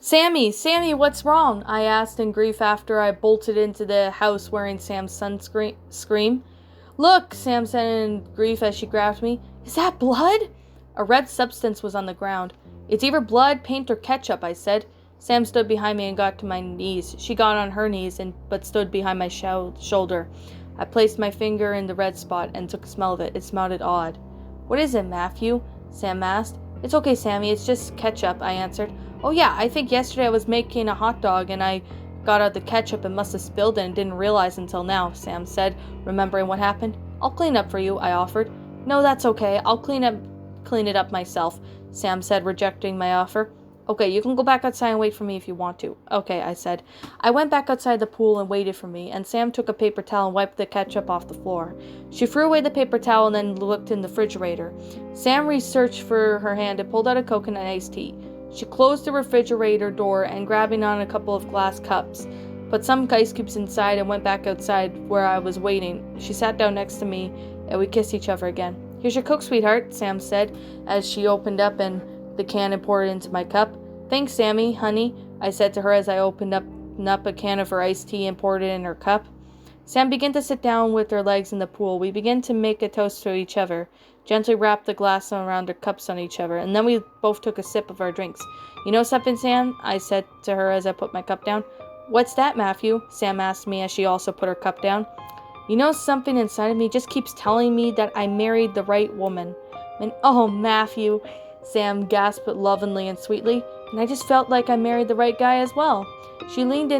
Sammy, what's wrong? I asked in grief after I bolted into the house wearing Sam's sunscreen. Look, Sam said in grief as she grabbed me. Is that blood? A red substance was on the ground. It's either blood, paint, or ketchup, I said. Sam stood behind me and got to my knees. She got on her knees but stood behind my shoulder. I placed my finger in the red spot and took a smell of it. It smelled odd. What is it, Matthew? Sam asked. It's okay, Sammy. It's just ketchup, I answered. Oh yeah, I think yesterday I was making a hot dog and I got out the ketchup and must have spilled it and didn't realize until now, Sam said, remembering what happened. I'll clean up for you, I offered. No, that's okay. I'll clean it up myself, Sam said, rejecting my offer. Okay, you can go back outside and wait for me if you want to. Okay, I said. I went back outside the pool and waited for me, and Sam took a paper towel and wiped the ketchup off the floor. She threw away the paper towel and then looked in the refrigerator. Sam researched for her hand and pulled out a coconut iced tea. She closed the refrigerator door and grabbing on a couple of glass cups, put some ice cubes inside and went back outside where I was waiting. She sat down next to me and we kissed each other again. Here's your Coke, sweetheart, Sam said as she opened up the can and poured it into my cup. Thanks, Sammy, honey, I said to her as I opened up a can of her iced tea and poured it in her cup. Sam began to sit down with her legs in the pool. We began to make a toast to each other, gently wrapped the glass around our cups on each other, and then we both took a sip of our drinks. You know something, Sam? I said to her as I put my cup down. What's that, Matthew? Sam asked me as she also put her cup down. You know, something inside of me just keeps telling me that I married the right woman. And oh, Matthew, Sam gasped lovingly and sweetly, and I just felt like I married the right guy as well. She leaned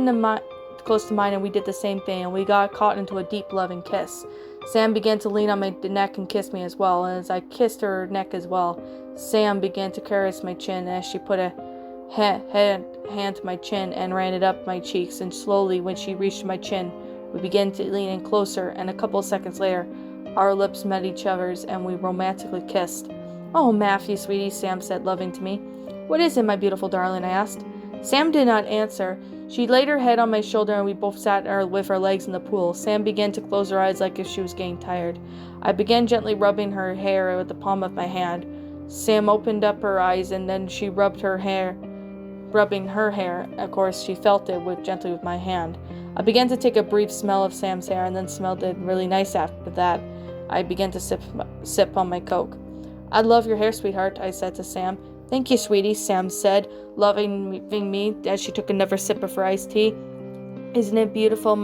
close to mine and we did the same thing, and we got caught into a deep loving kiss. Sam began to lean on my neck and kiss me as well, and as I kissed her neck as well, Sam began to caress my chin as she put a hand to my chin and ran it up my cheeks, and slowly when she reached my chin, we began to lean in closer, and a couple of seconds later, our lips met each other's and we romantically kissed. Oh, Matthew, sweetie, Sam said, loving to me. What is it, my beautiful darling? I asked. Sam did not answer. She laid her head on my shoulder and we both sat with our legs in the pool. Sam began to close her eyes like if she was getting tired. I began gently rubbing her hair with the palm of my hand. Sam opened up her eyes and then she rubbing her hair. Of course, she felt it gently with my hand. I began to take a brief smell of Sam's hair and then smelled it really nice after that. I began to sip on my Coke. I love your hair, sweetheart, I said to Sam. Thank you, sweetie, Sam said, loving me as she took another sip of her iced tea. Isn't it beautiful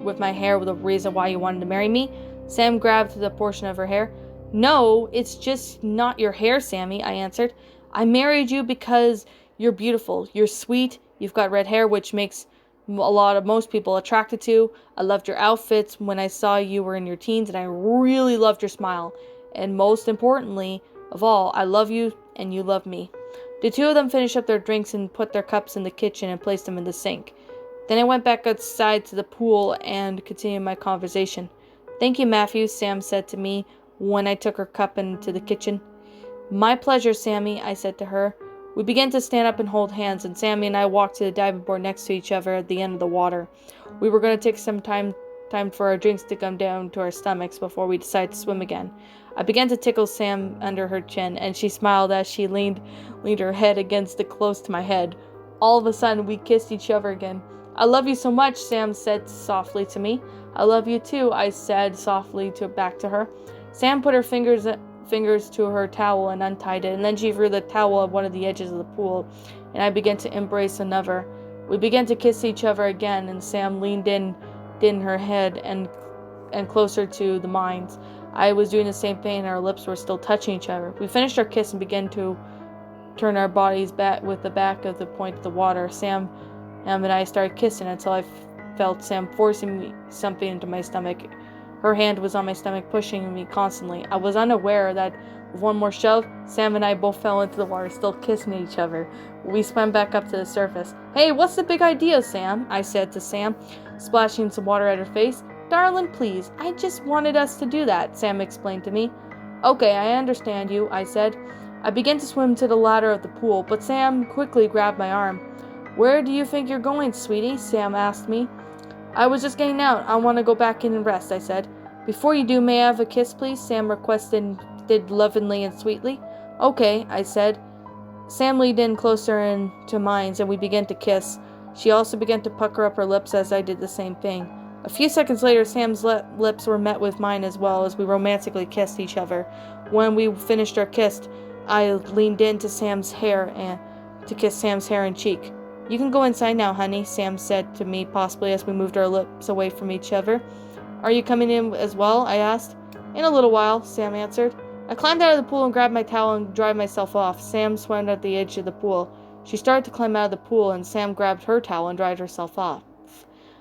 with my hair, the reason why you wanted to marry me? Sam grabbed the portion of her hair. No, it's just not your hair, Sammy, I answered. I married you because you're beautiful, you're sweet, you've got red hair, which makes most people attracted to. I loved your outfits when I saw you were in your teens, and I really loved your smile. And most importantly of all, I love you and you love me. The two of them finished up their drinks and put their cups in the kitchen and placed them in the sink. Then I went back outside to the pool and continued my conversation. Thank you, Matthew, Sam said to me when I took her cup into the kitchen. My pleasure, Sammy, I said to her. We began to stand up and hold hands, and Sammy and I walked to the diving board next to each other at the end of the water. We were going to take some time for our drinks to come down to our stomachs before we decided to swim again. I began to tickle Sam under her chin, and she smiled as she leaned her head against it close to my head. All of a sudden, we kissed each other again. I love you so much, Sam said softly to me. I love you too, I said softly back to her. Sam put her fingers to her towel and untied it, and then she threw the towel at one of the edges of the pool, and I began to embrace another. We began to kiss each other again, and Sam leaned in her head and closer to the mine. I was doing the same thing, and our lips were still touching each other. We finished our kiss and began to turn our bodies back with the back of the point of the water. Sam and I started kissing until I felt Sam forcing something into my stomach. Her hand was on my stomach, pushing me constantly. I was unaware that with one more shove, Sam and I both fell into the water, still kissing each other. We swam back up to the surface. Hey, what's the big idea, Sam? I said to Sam, splashing some water at her face. Darling, please, I just wanted us to do that, Sam explained to me. Okay, I understand you, I said. I began to swim to the ladder of the pool, but Sam quickly grabbed my arm. Where do you think you're going, sweetie? Sam asked me. I was just getting out. I want to go back in and rest, I said. Before you do, may I have a kiss, please? Sam requested lovingly and sweetly. Okay, I said. Sam leaned in closer into mine, and we began to kiss. She also began to pucker up her lips as I did the same thing. A few seconds later, Sam's lips were met with mine as well as we romantically kissed each other. When we finished our kiss, I leaned into Sam's hair and to kiss Sam's hair and cheek. "You can go inside now, honey," Sam said to me, possibly as we moved our lips away from each other. "Are you coming in as well?" I asked. "In a little while," Sam answered. I climbed out of the pool and grabbed my towel and dried myself off. Sam swam at the edge of the pool. She started to climb out of the pool, and Sam grabbed her towel and dried herself off.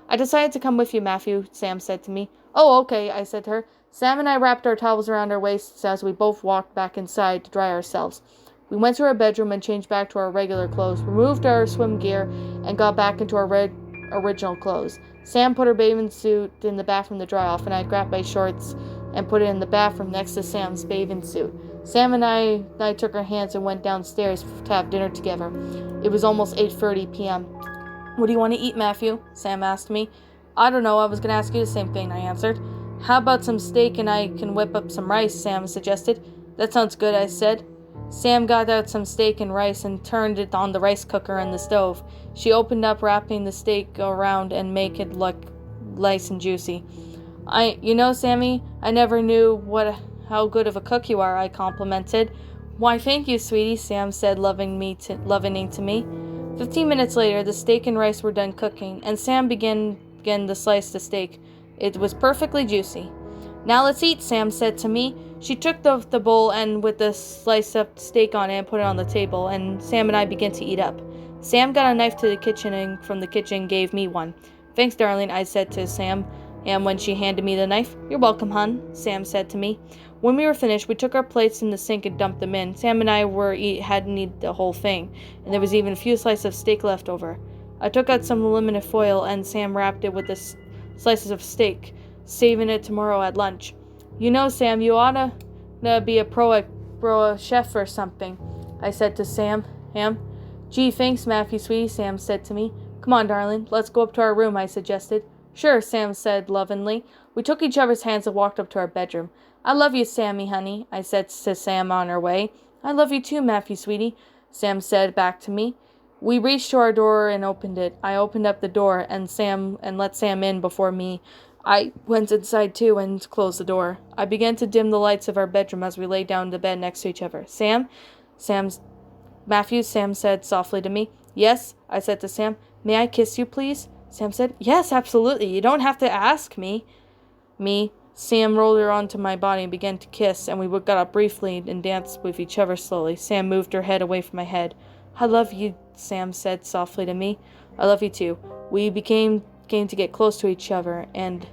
"I decided to come with you, Matthew," Sam said to me. "Oh, okay," I said to her. Sam and I wrapped our towels around our waists as we both walked back inside to dry ourselves. We went to our bedroom and changed back to our regular clothes, removed our swim gear, and got back into our original clothes. Sam put her bathing suit in the bathroom to dry off, and I grabbed my shorts and put it in the bathroom next to Sam's bathing suit. Sam and I took our hands and went downstairs to have dinner together. It was almost 8:30 p.m. "What do you want to eat, Matthew?" Sam asked me. "I don't know, I was going to ask you the same thing," I answered. "How about some steak and I can whip up some rice?" Sam suggested. "That sounds good," I said. Sam got out some steak and rice and turned it on the rice cooker and the stove. She opened up, wrapping the steak around and make it look nice and juicy. You know, Sammy, I never knew how good of a cook you are," I complimented. "Why, thank you, sweetie," Sam said, loving to me. 15 minutes later, the steak and rice were done cooking, and Sam began to slice the steak. It was perfectly juicy. "Now let's eat," Sam said to me. She took the bowl and with the sliced up steak on it and put it on the table, and Sam and I began to eat up. Sam got a knife to the kitchen and from the kitchen gave me one. "Thanks, darling," I said to Sam, and when she handed me the knife, "You're welcome, hon," Sam said to me. When we were finished, we took our plates in the sink and dumped them in. Sam and I hadn't eaten the whole thing, and there was even a few slices of steak left over. I took out some aluminum foil, and Sam wrapped it with the slices of steak, saving it tomorrow at lunch. "You know, Sam, you ought to be a pro chef or something," I said to Sam. "Gee, thanks, Matthew, sweetie," Sam said to me. "Come on, darling, let's go up to our room," I suggested. "Sure," Sam said lovingly. We took each other's hands and walked up to our bedroom. "I love you, Sammy, honey," I said to Sam on our way. "I love you too, Matthew, sweetie," Sam said back to me. We reached to our door and opened it. I opened up the door and let Sam in before me. I went inside too and closed the door. I began to dim the lights of our bedroom as we lay down in the bed next to each other. Matthew, Sam said softly to me. "Yes," I said to Sam. "May I kiss you, please?" Sam said, "Yes, absolutely. You don't have to ask me." Sam rolled her onto my body and began to kiss, and we got up briefly and danced with each other slowly. Sam moved her head away from my head. "I love you," Sam said softly to me. "I love you too." We came to get close to each other, and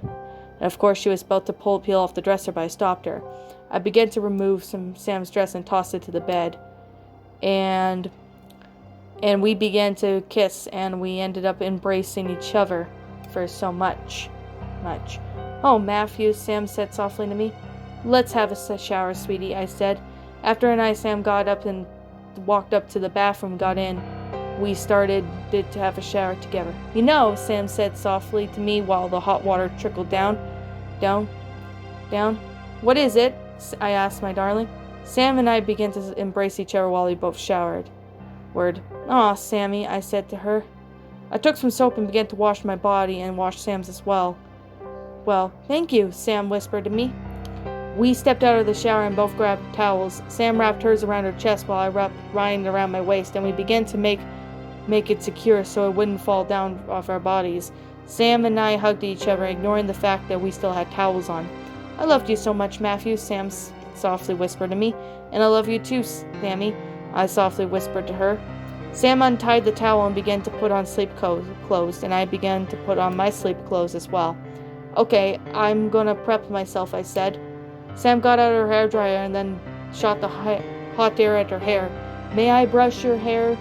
of course she was about to peel off the dresser, but I stopped her. I began to remove Sam's dress and tossed it to the bed, and we began to kiss, and we ended up embracing each other for so much. "Oh, Matthew," Sam said softly to me. "Let's have a shower, sweetie," I said. After Sam got up and walked up to the bathroom, got in. We started to have a shower together. "You know," Sam said softly to me while the hot water trickled down. "What is it?" I asked my darling. Sam and I began to embrace each other while we both showered. "Aw, Sammy," I said to her. I took some soap and began to wash my body and wash Sam's as well. "Well, thank you," Sam whispered to me. We stepped out of the shower and both grabbed towels. Sam wrapped hers around her chest while I wrapped mine around my waist, and we began to make it secure so it wouldn't fall down off our bodies. Sam and I hugged each other, ignoring the fact that we still had towels on. "I loved you so much, Matthew," Sam softly whispered to me. "And I love you too, Sammy," I softly whispered to her. Sam untied the towel and began to put on sleep clothes, and I began to put on my sleep clothes as well. "Okay, I'm gonna prep myself," I said. Sam got out her hairdryer and then shot the hot air at her hair. "May I brush your hair,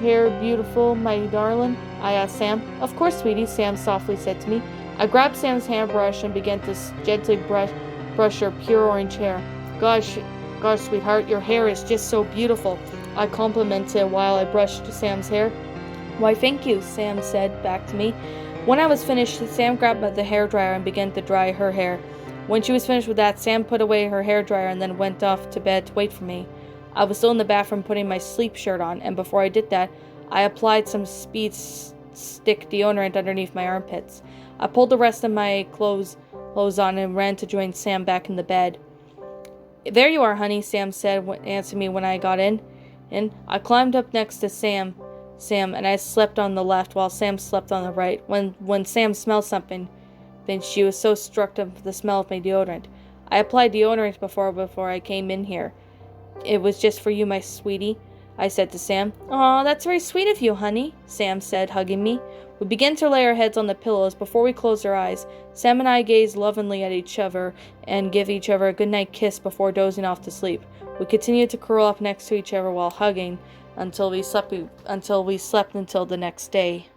beautiful, my darling?" I asked Sam. "Of course, sweetie," Sam softly said to me. I grabbed Sam's hairbrush and began to gently brush her pure orange hair. Gosh, sweetheart, your hair is just so beautiful," I complimented while I brushed Sam's hair. "Why, thank you," Sam said back to me. When I was finished, Sam grabbed the hairdryer and began to dry her hair. When she was finished with that, Sam put away her hairdryer and then went off to bed to wait for me. I was still in the bathroom putting my sleep shirt on, and before I did that, I applied some speed stick deodorant underneath my armpits. I pulled the rest of my clothes on and ran to join Sam back in the bed. "There you are, honey," Sam said, answering me when I got in. And I climbed up next to Sam, and I slept on the left while Sam slept on the right. When Sam smelled something, then she was so struck with the smell of my deodorant. "I applied deodorant before I came in here. It was just for you, my sweetie," I said to Sam. "Aw, that's very sweet of you, honey," Sam said, hugging me. We began to lay our heads on the pillows. Before we closed our eyes, Sam and I gazed lovingly at each other and give each other a goodnight kiss before dozing off to sleep. We continued to curl up next to each other while hugging until we slept until the next day.